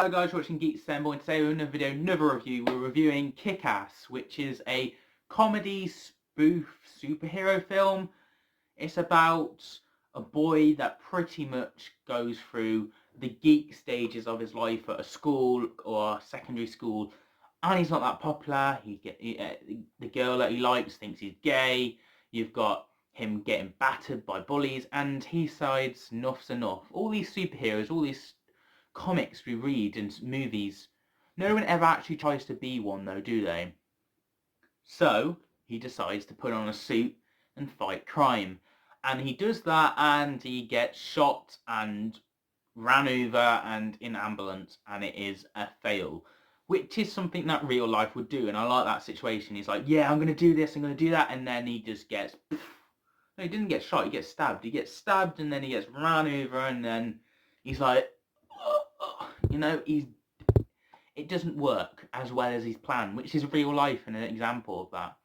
Hi guys, you're watching Geek Assemble, and today we're in another review. We're reviewing Kick-Ass, which is a comedy spoof superhero film. It's about a boy that pretty much goes through the geek stages of his life at a school or a secondary school, and he's not that popular. The girl that he likes thinks he's gay. You've got him getting battered by bullies, and he decides enough's enough. All these superheroes, all these comics we read and movies, no one ever actually tries to be one though, do they? So he decides to put on a suit and fight crime. And he does that and he gets shot and ran over and in ambulance, and it is a fail. Which is something that real life would do, and I like that situation. He's like, yeah, I'm going to do this, I'm going to do that, and then he just gets... No, he didn't get shot, he gets stabbed. He gets stabbed and then he gets ran over, and then he's like, it doesn't work as well as he's planned, which is real life and an example of that.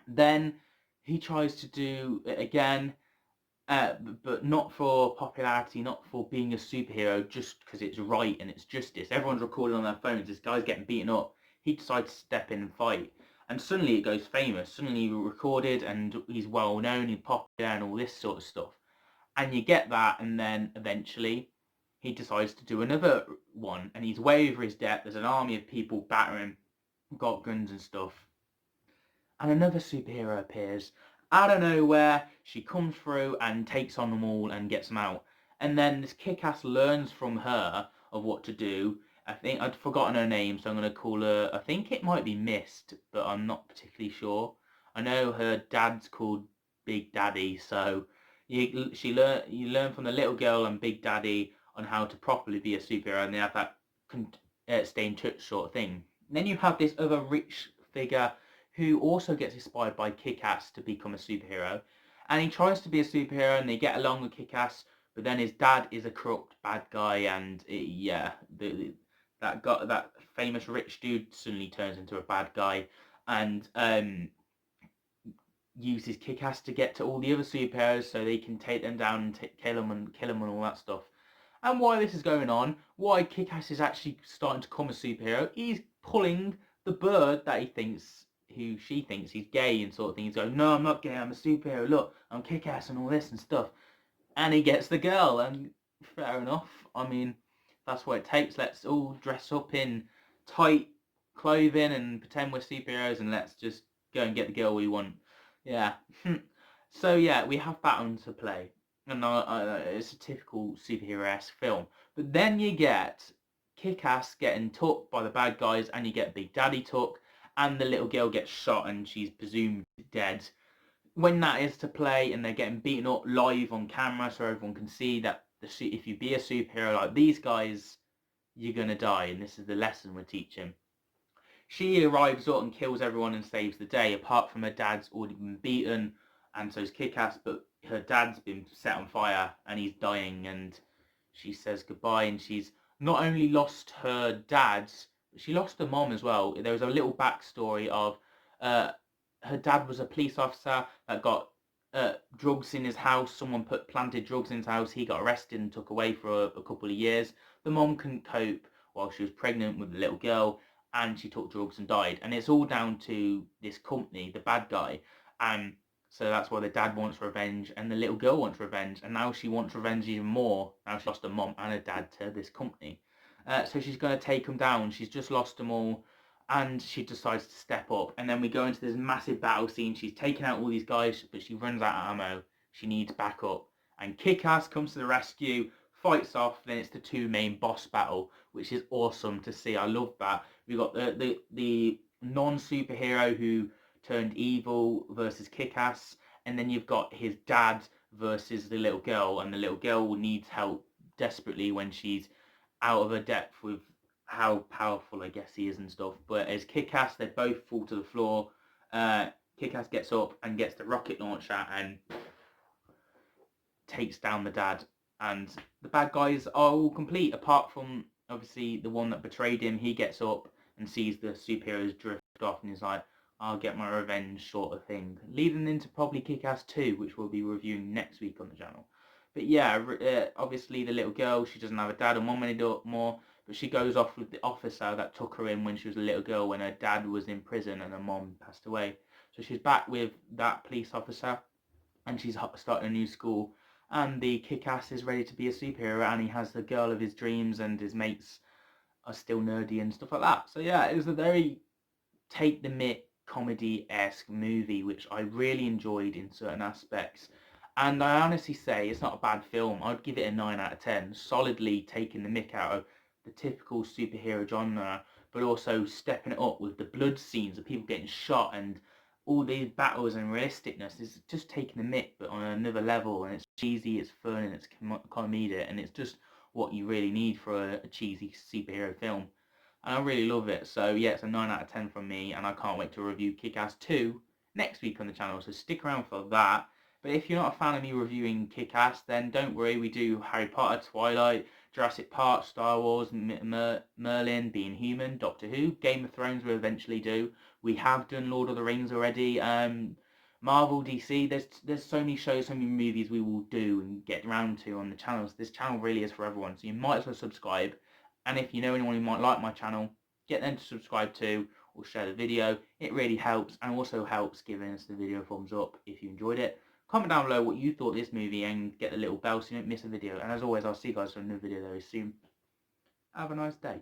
Then he tries to do it again, but not for popularity, not for being a superhero, just because it's right and it's justice. Everyone's recording on their phones. This guy's getting beaten up. He decides to step in and fight. And suddenly it goes famous. Suddenly he's recorded and he's well known, he's popular and all this sort of stuff. And you get that, and then eventually he decides to do another one, and he's way over his depth. There's an army of people battering, got guns and stuff. And another superhero appears out of nowhere. She comes through and takes on them all and gets them out. And then this Kick-Ass learns from her of what to do. I think I'd forgotten her name, so I'm going to call her, I think it might be Mist, but I'm not particularly sure. I know her dad's called Big Daddy, so you learn from the little girl and Big Daddy on how to properly be a superhero, and they have that stay in touch sort of thing. And then you have this other rich figure who also gets inspired by Kick-Ass to become a superhero, and he tries to be a superhero, and they get along with Kick-Ass, but then his dad is a corrupt bad guy, and that famous rich dude suddenly turns into a bad guy, and uses Kick-Ass to get to all the other superheroes so they can take them down and kill them and all that stuff. And why this is going on, why Kick-Ass is actually starting to become a superhero, he's pulling the bird that she thinks he's gay and sort of thing. He's going, no, I'm not gay, I'm a superhero, look, I'm Kick-Ass and all this and stuff. And he gets the girl, and fair enough. I mean, that's what it takes. Let's all dress up in tight clothing and pretend we're superheroes, and let's just go and get the girl we want. Yeah. So yeah, we have Batman to play, and it's a typical superhero-esque film. But then you get Kick-Ass getting took by the bad guys, and you get Big Daddy took, and the little girl gets shot, and she's presumed dead. When that is to play, and they're getting beaten up live on camera, so everyone can see that if you be a superhero like these guys, you're gonna die, and this is the lesson we're teaching. She arrives up and kills everyone and saves the day, apart from her dad's already been beaten, and so's Kick-Ass, but her dad's been set on fire and he's dying, and she says goodbye, and she's not only lost her dad, but she lost her mom as well. There was a little backstory of her dad was a police officer that got drugs in his house. Someone planted drugs in his house. He got arrested and took away for a couple of years. The mom couldn't cope while she was pregnant with the little girl, and she took drugs and died. And it's all down to this company, the bad guy. And so that's why the dad wants revenge, and the little girl wants revenge, and now she wants revenge even more. Now she lost her mom and her dad to this company. So she's going to take them down. She's just lost them all, and she decides to step up. And then we go into this massive battle scene. She's taking out all these guys, but she runs out of ammo. She needs backup. And Kick-Ass comes to the rescue, fights off. Then it's the two main boss battle, which is awesome to see. I love that. We got the non-superhero who turned evil versus Kick-Ass, and then you've got his dad versus the little girl, and the little girl needs help desperately when she's out of her depth with how powerful I guess he is and stuff. But as Kick-Ass, they both fall to the floor. Kick-Ass gets up and gets the rocket launcher and takes down the dad, and the bad guys are all complete apart from obviously the one that betrayed him. He gets up and sees the superheroes drift off, and he's like, I'll get my revenge sort of thing, leading into probably Kick-Ass 2, which we'll be reviewing next week on the channel. But yeah, obviously the little girl, she doesn't have a dad or mom anymore, but she goes off with the officer that took her in when she was a little girl when her dad was in prison and her mom passed away. So she's back with that police officer, and she's starting a new school. And the Kick-Ass is ready to be a superhero, and he has the girl of his dreams, and his mates are still nerdy and stuff like that. So yeah, it was a very take the mick comedy-esque movie, which I really enjoyed in certain aspects. And I honestly say it's not a bad film. I'd give it a 9 out of 10. Solidly taking the mick out of the typical superhero genre, but also stepping it up with the blood scenes of people getting shot and all these battles and realisticness. Is just taking the mick, but on another level. And it's cheesy, it's fun, and it's comedic, and it's just what you really need for a cheesy superhero film. And I really love it. So yeah, it's a 9 out of 10 from me, and I can't wait to review Kick-Ass 2 next week on the channel, so stick around for that. But if you're not a fan of me reviewing Kick-Ass, then don't worry, we do Harry Potter, Twilight, Jurassic Park, Star Wars, Merlin, Being Human, Doctor Who, Game of Thrones we'll eventually do. We have done Lord of the Rings already, Marvel, DC, there's so many shows, so many movies we will do and get around to on the channels. This channel really is for everyone, so you might as well subscribe. And if you know anyone who might like my channel, get them to subscribe too, or share the video. It really helps, and also helps giving us the video a thumbs up if you enjoyed it. Comment down below what you thought of this movie and get the little bell so you don't miss a video. And as always, I'll see you guys for another video very soon. Have a nice day.